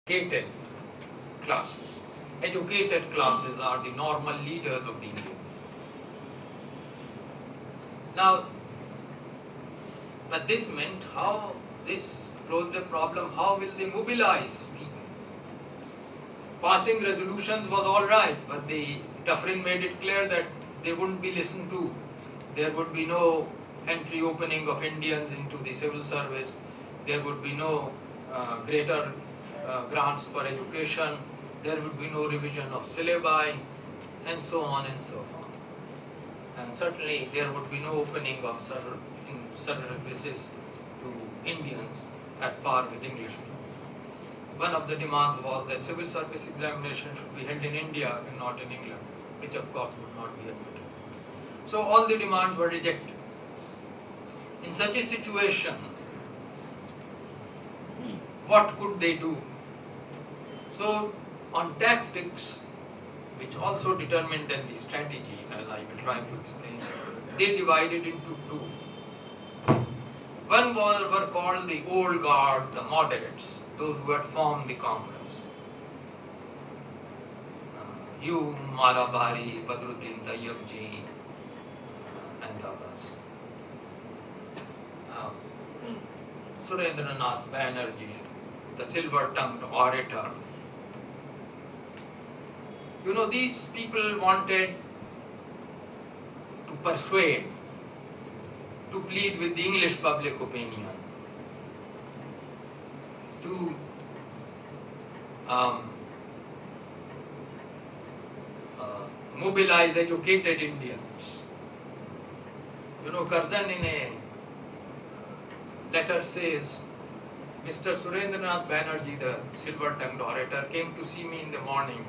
educated classes. Educated classes are the normal leaders of the India. Now, but this meant how this posed a problem, how will they mobilize people? Passing resolutions was all right, but the Dufferin made it clear that they wouldn't be listened to. There would be no entry opening of Indians into the civil service. There would be no greater grants for education. There would be no revision of syllabi, and so on and so on. And certainly there would be no opening of services to Indians at par with English people. One of the demands was that civil service examination should be held in India and not in England, which of course would not be admitted. So all the demands were rejected. In such a situation, what could they do? So on tactics, which also determined then the strategy, as I will try to explain, they divided into two. One were called the old guard, the moderates, those who had formed the Congress. You, Malabari, Badruddin Tayyabji, and others. Surendranath Banerjee, the silver-tongued orator. You know, these people wanted to persuade, to plead with the English public opinion, to mobilize educated Indians. You know, Curzon in a letter says, Mr. Surendranath Banerjee, the silver-tongued orator, came to see me in the morning,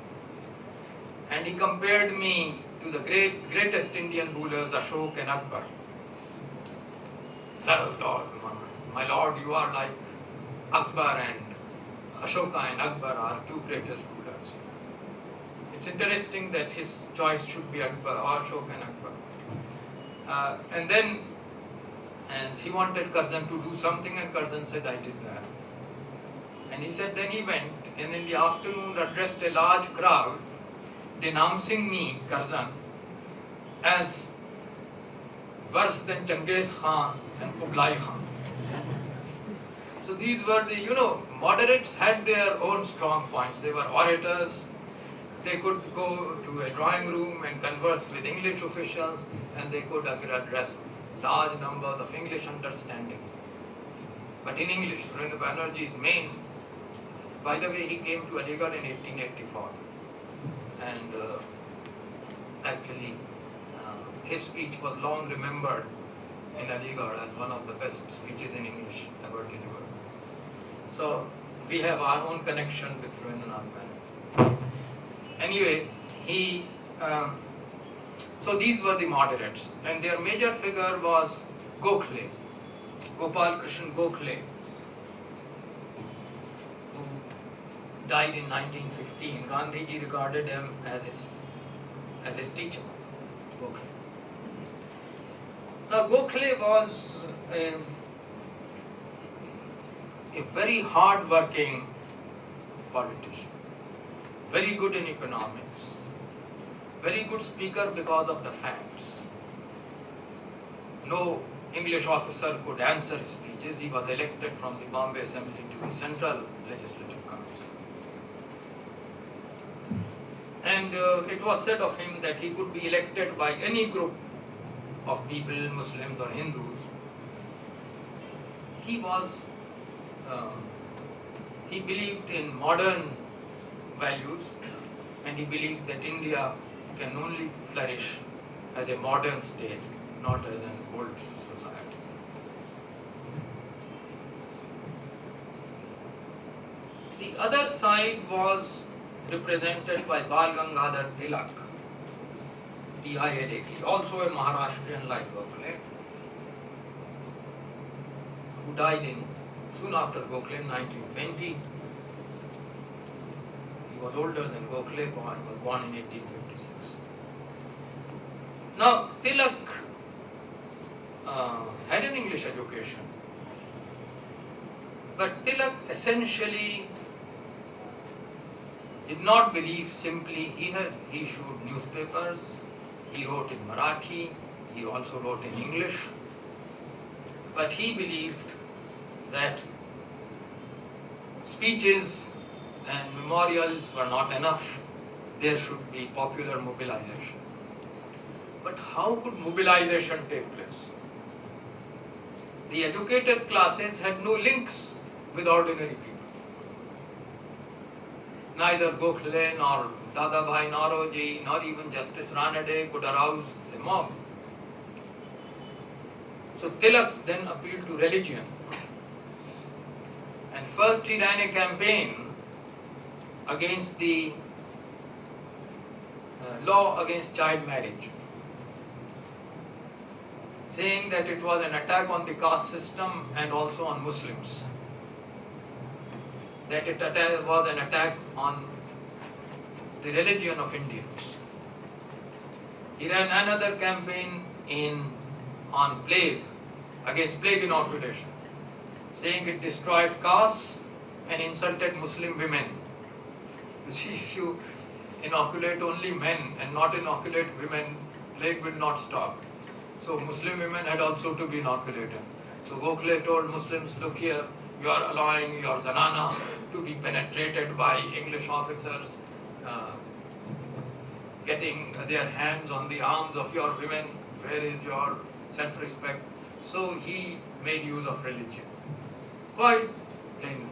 and he compared me to the greatest Indian rulers, Ashok and Akbar. So, Lord, my Lord, you are like Akbar, and Ashoka and Akbar are two greatest rulers. It's interesting that his choice should be Akbar, or Ashoka and Akbar. And he wanted Curzon to do something, and Curzon said, I did that. And he said, then he went, and in the afternoon addressed a large crowd, denouncing me, Curzon, as worse than Genghis Khan and Kublai Khan. So these were the, you know, moderates had their own strong points. They were orators. They could go to a drawing room and converse with English officials, and they could address large numbers of English understanding. But in English, Surendra Banerjee's main, by the way, he came to Aligarh in 1884. And actually, his speech was long remembered in Aligarh as one of the best speeches in English ever delivered. So we have our own connection with Surendranath Banerjee. Anyway, so these were the moderates, and their major figure was Gokhale, Gopal Krishna Gokhale, who died in 1915. Gandhiji regarded him as his teacher, Gokhale. Now Gokhale was a very hard-working politician, very good in economics, very good speaker because of the facts. No English officer could answer his speeches. He was elected from the Bombay Assembly to the Central Legislative Council. And it was said of him that he could be elected by any group of people, Muslims or Hindus. He believed in modern values, and he believed that India can only flourish as a modern state, not as an old society. The other side was represented by Bal Gangadhar Tilak, T-I-L-A-K, also a Maharashtrian like Gokhale, who died soon after Gokhale in 1920. He was older than Gokhale, he was born in 1856. Now, Tilak had an English education, but Tilak essentially did not believe simply he issued newspapers, he wrote in Marathi, he also wrote in English, but he believed that speeches and memorials were not enough, there should be popular mobilization. But how could mobilization take place? The educated classes had no links with ordinary people. Neither Gokhale nor Dadabhai Naoroji nor even Justice Ranade could arouse a mob. So Tilak then appealed to religion. And first he ran a campaign against the law against child marriage, saying that it was an attack on the caste system and also on Muslims, that it was an attack on the religion of Indians. He ran another campaign on plague, against plague inoculation, saying it destroyed castes and insulted Muslim women. You see, if you inoculate only men and not inoculate women, plague will not stop. So Muslim women had also to be inoculated. So Gokhale told Muslims, look here, you are allowing your zanana to be penetrated by English officers, getting their hands on the arms of your women. Where is your self-respect? So he made use of religion. Quite plain.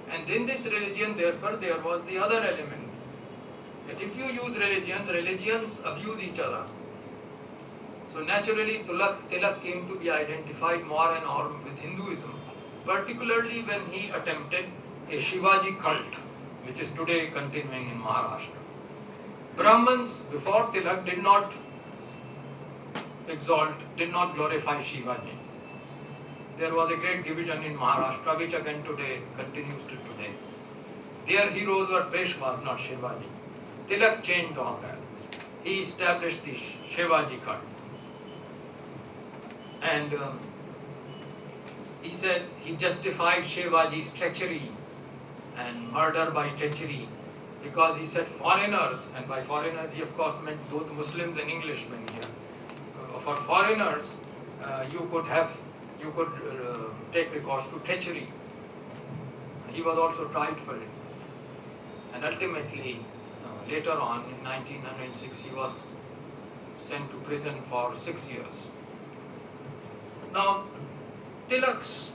And in this religion, therefore, there was the other element, that if you use religions abuse each other. So naturally, Tilak came to be identified more and more with Hinduism, particularly when he attempted a Shivaji cult, which is today continuing in Maharashtra. Brahmins before Tilak did not glorify Shivaji. There was a great division in Maharashtra, which again today continues till today. Their heroes were Peshwas, not Shivaji. Tilak changed all that. He established the Shivaji cult. And he said he justified Shivaji's treachery and murder by treachery because he said foreigners, and by foreigners he of course meant both Muslims and Englishmen here. For foreigners, you could take recourse to treachery. He was also tried for it. And ultimately, later on in 1906, he was sent to prison for 6 years. Now, Tilak's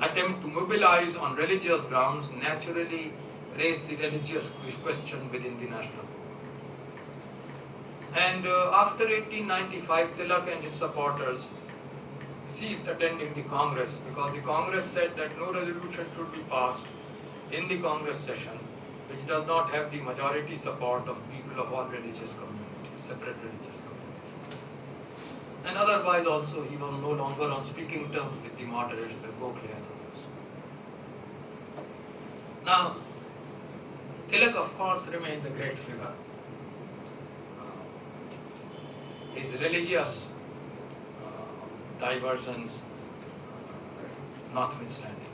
attempt to mobilize on religious grounds naturally raised the religious question within the national movement. And after 1895, Tilak and his supporters ceased attending the Congress because the Congress said that no resolution should be passed in the Congress session which does not have the majority support of people of all religious communities, separate religious communities. And otherwise also he was no longer on speaking terms with the moderates, the Gokhale and others. Now, Tilak of course remains a great figure. His religious diversions notwithstanding.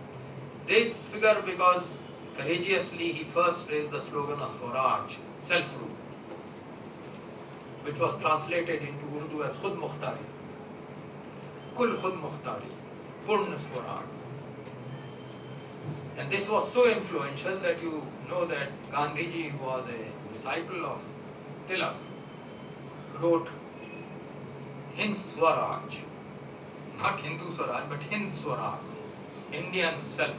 Great figure because courageously he first raised the slogan of Swaraj, self-rule, which was translated into Urdu as Khud Mukhtari, Kul Khud Mukhtari, Purna Swaraj. And this was so influential that you know that Gandhiji, who was a disciple of Tilak, wrote Hind Swaraj, not Hindu Swaraj, but Hind Swaraj, Indian self-rule,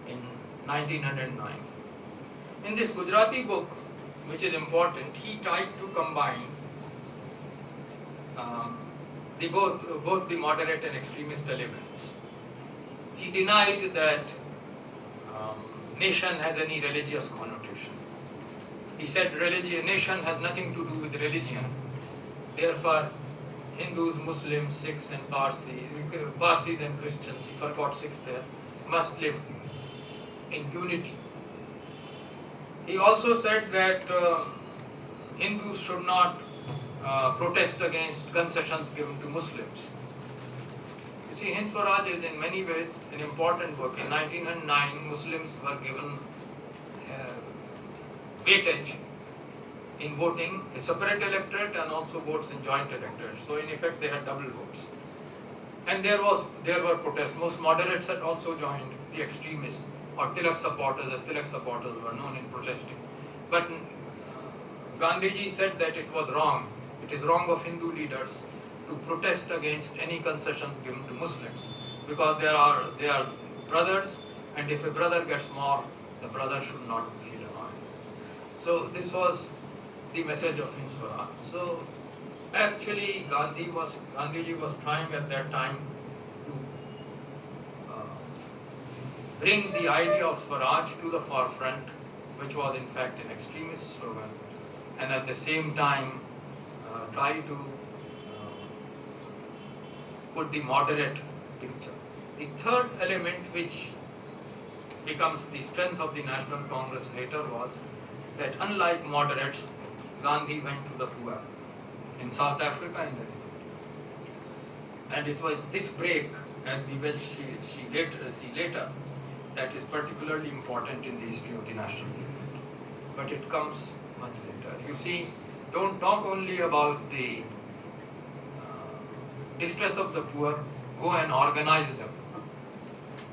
in 1909. In this Gujarati book, which is important, he tried to combine both the moderate and extremist elements. He denied that nation has any religious connotation. He said nation has nothing to do with religion. Therefore, Hindus, Muslims, Sikhs and Parsis and Christians, he forgot Sikhs there, must live in unity. He also said that Hindus should not protest against concessions given to Muslims. see, Hind Swaraj is in many ways an important book. In 1909, Muslims were given weightage in voting a separate electorate and also votes in joint electorate. So in effect, they had double votes. And there were protests. Most moderates had also joined the extremists or Tilak supporters, as Tilak supporters were known in protesting. But Gandhiji said that it was wrong. It is wrong of Hindu leaders to protest against any concessions given to Muslims, because they are brothers, and if a brother gets more, the brother should not feel annoyed. So this was the message of Hind Swaraj. So actually Gandhiji was trying at that time to bring the idea of Swaraj to the forefront, which was in fact an extremist slogan, and at the same time try to put the moderate picture. The third element, which becomes the strength of the National Congress later, was that unlike moderates, Gandhi went to the poor in South Africa and and it was this break, as we will see later, that is particularly important in the history of the national movement. But it comes much later. You see, don't talk only about the distress of the poor, go and organize them,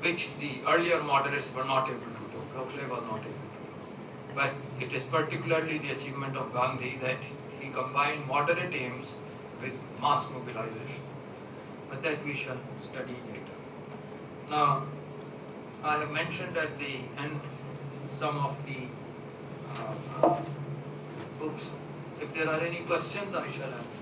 which the earlier moderates were not able to do. Gokhale was not able to do. But it is particularly the achievement of Gandhi that he combined moderate aims with mass mobilization. But that we shall study later. Now, I have mentioned at the end some of the books. If there are any questions, I shall answer.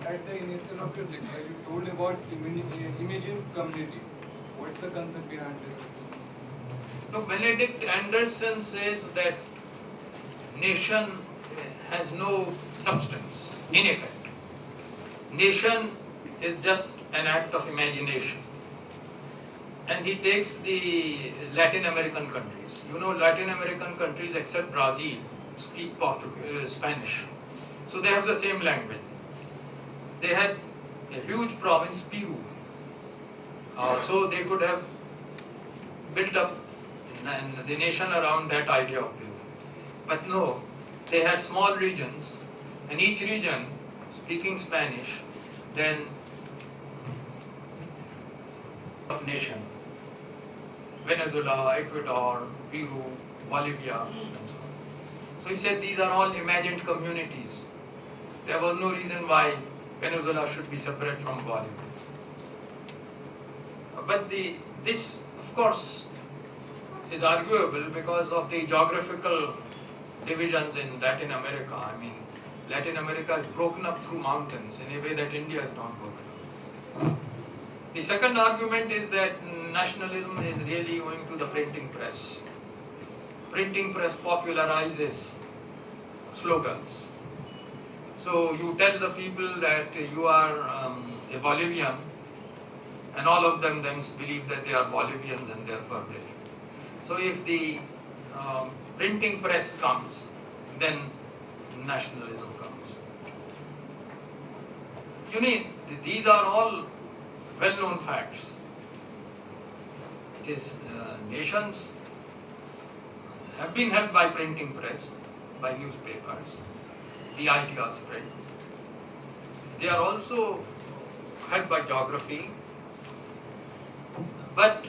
At the initial of your lecture, you told about imaging community. What's the concept behind this? So Benedict Anderson says that nation has no substance, in effect. Nation is just an act of imagination. And he takes the Latin American countries. You know, Latin American countries except Brazil speak Spanish. So they have the same language. They had a huge province, Peru. So they could have built up the nation around that idea of Peru. But no, they had small regions, and each region speaking Spanish, then of nation. Venezuela, Ecuador, Peru, Bolivia, and so on. So he said these are all imagined communities. There was no reason why Venezuela should be separate from Bolivia. But this, of course, is arguable because of the geographical divisions in Latin America. I mean, Latin America is broken up through mountains in a way that India is not broken up. The second argument is that nationalism is really owing to the printing press. Printing press popularizes slogans. So you tell the people that you are a Bolivian, and all of them then believe that they are Bolivians and therefore brave. So if the printing press comes, then nationalism comes. You need, these are all well-known facts. It is nations have been helped by printing press, by newspapers. The idea spread. They are also helped by geography. But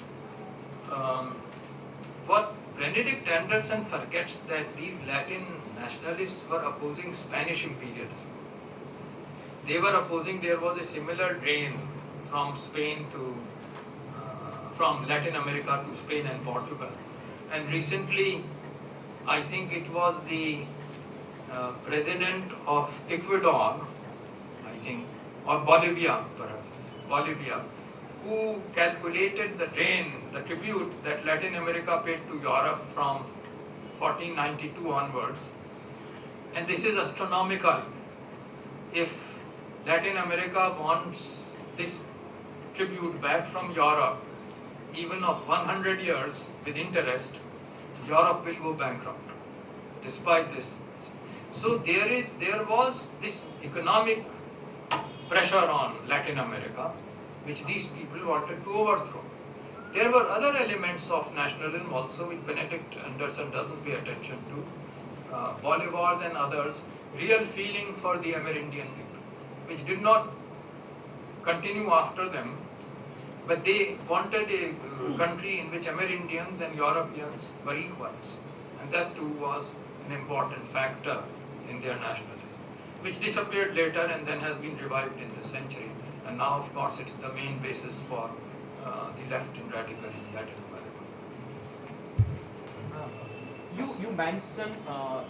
what Benedict Anderson forgets that these Latin nationalists were opposing Spanish imperialism. They were opposing, there was a similar drain from Spain to, from Latin America to Spain and Portugal. And recently, I think it was the president of Ecuador, I think, or Bolivia perhaps, Bolivia, who calculated the drain, the tribute that Latin America paid to Europe from 1492 onwards. And this is astronomical. If Latin America wants this tribute back from Europe, even of 100 years with interest, Europe will go bankrupt despite this. So there was this economic pressure on Latin America, which these people wanted to overthrow. There were other elements of nationalism also, which Benedict Anderson doesn't pay attention to. Bolivar's and others, real feeling for the Amerindian people, which did not continue after them, but they wanted a country in which Amerindians and Europeans were equals. And that too was an important factor in their nationalism, which disappeared later and then has been revived in this century. And now, of course, it's the main basis for the left in radical in Latin America. You mentioned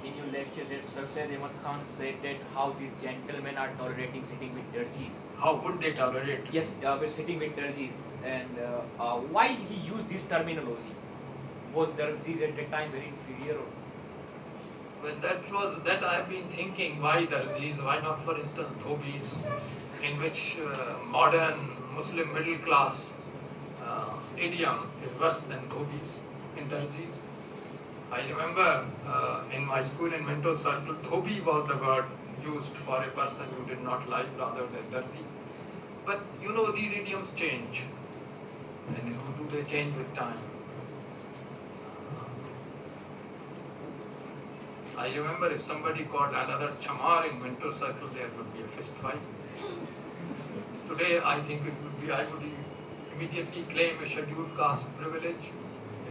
in your lecture that Sir Syed Ahmad Khan said that how these gentlemen are tolerating sitting with Darjis. How would they tolerate? Yes, we're sitting with Darjis. And why he used this terminology? Was Darjis at that time very inferior? Well, that I have been thinking, why Darjis, why not, for instance, Dhobis, in which modern Muslim middle class idiom is worse than Dhobis in Darjis. I remember in my school in mentor circle, Dhobi was the word used for a person you did not like rather than Darji. But you know, these idioms change. And do they change with time? I remember if somebody called another Chamar in mentor circle, there would be a fist fight. Today, I think I would immediately claim a scheduled caste privilege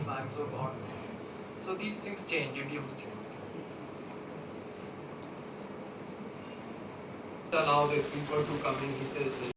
if I am so called. So these things change, idioms change. Allow these people to come in, he says,